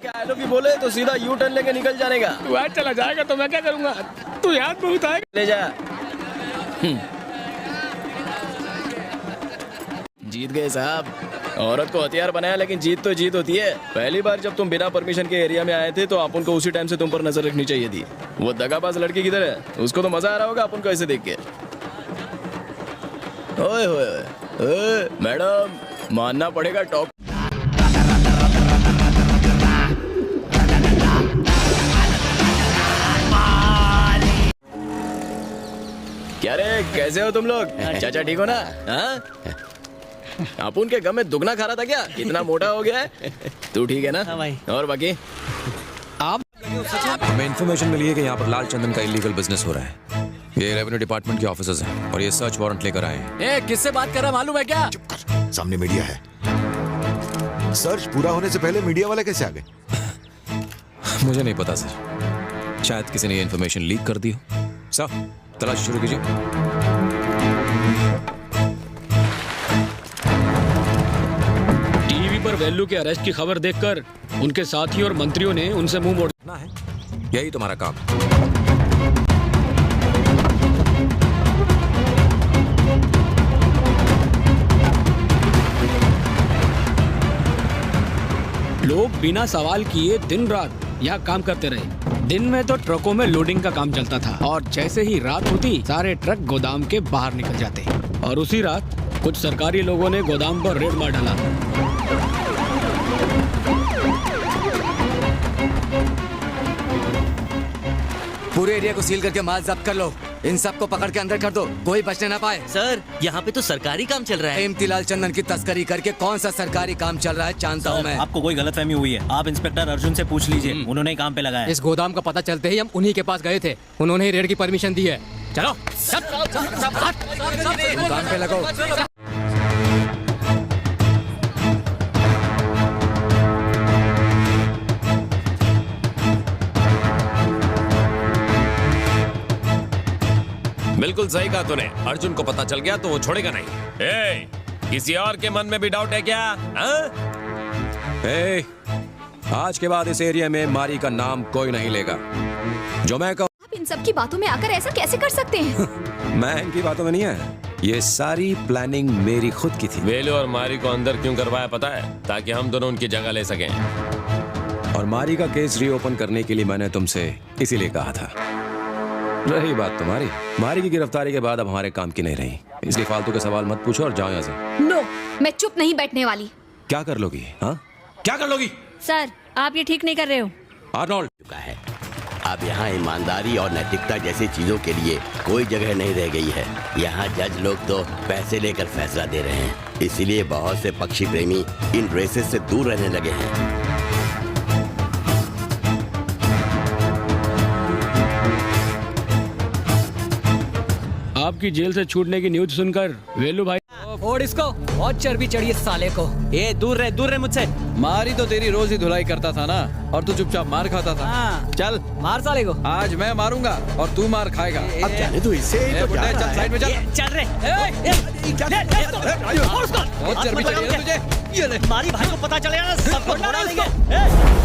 I love you बोले तो सीधा यू टर्न लेके निकल जाने का। तू आज चला जाएगा तो मैं क्या करूंगा? तू याद बहुत आएगा। ले जा। जीत गए साहब। औरत को हथियार बनाया लेकिन जीत तो जीत होती है। पहली बार जब तुम बिना परमिशन के एरिया में आए थे तो अपन को उसी टाइम से तुम पर नजर रखनी चाहिए थी। वो दगाबाज लड़की किधर है? उसको तो मजा आ रहा होगा अपन को ऐसे देख के। ओए ओए मैडम, मानना पड़ेगा टॉप। क्या रे, कैसे हो तुम लोग? चाचा ठीक हो ना? हाँ? अपुन के गम में दुगना खा रहा था क्या? कितना मोटा हो गया है? तू ठीक है ना? हाँ भाई। और बाकी आप? हमें इन्फॉर्मेशन मिली है कि यहाँ पर लाल चंदन का इलीगल बिजनेस हो रहा है। ये रेवेन्यू डिपार्टमेंट के ऑफिसर्स हैं और ये सर्च वारंट लेकर आए हैं। ए, किससे बात कर रहा मालूम है क्या? चुप कर, सामने मीडिया है। सर्च पूरा होने से पहले मीडिया वाले कैसे आ गए? मुझे नहीं पता सर, शायद किसी ने ये इन्फॉर्मेशन लीक कर दी हो। सर तलाश शुरू कीजिए। टीवी पर वेल्लू के अरेस्ट की खबर देखकर उनके साथी और मंत्रियों ने उनसे मुंह मोड़ना है। यही तुम्हारा काम। लोग बिना सवाल किए दिन रात यहाँ काम करते रहे। दिन में तो ट्रकों में लोडिंग का काम चलता था और जैसे ही रात होती सारे ट्रक गोदाम के बाहर निकल जाते। और उसी रात कुछ सरकारी लोगों ने गोदाम पर रेड मार डाला। पूरे एरिया को सील करके माल जब्त कर लो। इन सबको पकड़ के अंदर कर दो, कोई बचने ना पाए। सर, यहाँ पे तो सरकारी काम चल रहा है। इम्तिलाल चंदन की तस्करी करके कौन सा सरकारी काम चल रहा है जानता हूँ मैं। आपको कोई गलतफहमी हुई है, आप इंस्पेक्टर अर्जुन से पूछ लीजिए, उन्होंने ही काम पे लगाया। इस गोदाम का पता चलते ही हम उन्हीं के पास गए थे, उन्होंने ही रेड की परमिशन दी है। चलो काम पे लगो। बिल्कुल सही कहा तूने। अर्जुन को पता चल गया तो वो छोड़ेगा नहीं। ए, किसी और के मन में भी डाउट है क्या? ए, आज के बाद इस एरिया में मारी का नाम कोई नहीं लेगा। जो मैं कहूँ। आप इन सब की बातों में आकर ऐसा कैसे कर सकते हैं? मैं इनकी बातों में नहीं है, ये सारी प्लानिंग मेरी खुद की थी। वेलू और मारी को अंदर क्यों करवाया पता है? ताकि हम दोनों उनकी जगह ले सकें। और मारी का केस रीओपन करने के लिए मैंने तुमसे इसीलिए कहा था। रही बात तुम्हारी, मारी की गिरफ्तारी के बाद अब हमारे काम की नहीं रही, इसलिए फालतू के सवाल मत पूछो और जाओ यहाँ से। नो, मैं चुप नहीं बैठने वाली। क्या कर लोगी? हाँ, क्या कर लोगी? सर, आप ये ठीक नहीं कर रहे हो। आर्नोल्ड चुका है। अब यहाँ ईमानदारी और नैतिकता जैसी चीजों के लिए कोई जगह नहीं रह गई है। यहाँ जज लोग तो पैसे लेकर फैसला दे रहे हैं, इसीलिए बहुत से पक्षी प्रेमी इन रेसेस से दूर रहने लगे हैं। आपकी जेल से छूटने की न्यूज सुनकर वेलू भाई और इसको बहुत चर्बी चढ़ी है साले को। ए, दूर रहे मुझसे। मारी तो तेरी रोज ही धुलाई करता था ना, और तू चुपचाप मार खाता था। हाँ। चल मार साले को। आज मैं मारूंगा और तू मार खाएगा। अब जाने दो इसे। चल साइड में चल। चल रहे। बहुत चर्बी चढ़ी है तुझे। ये ले। मारी भाई को पता चलेगा ना, सबको छोड़ा देंगे।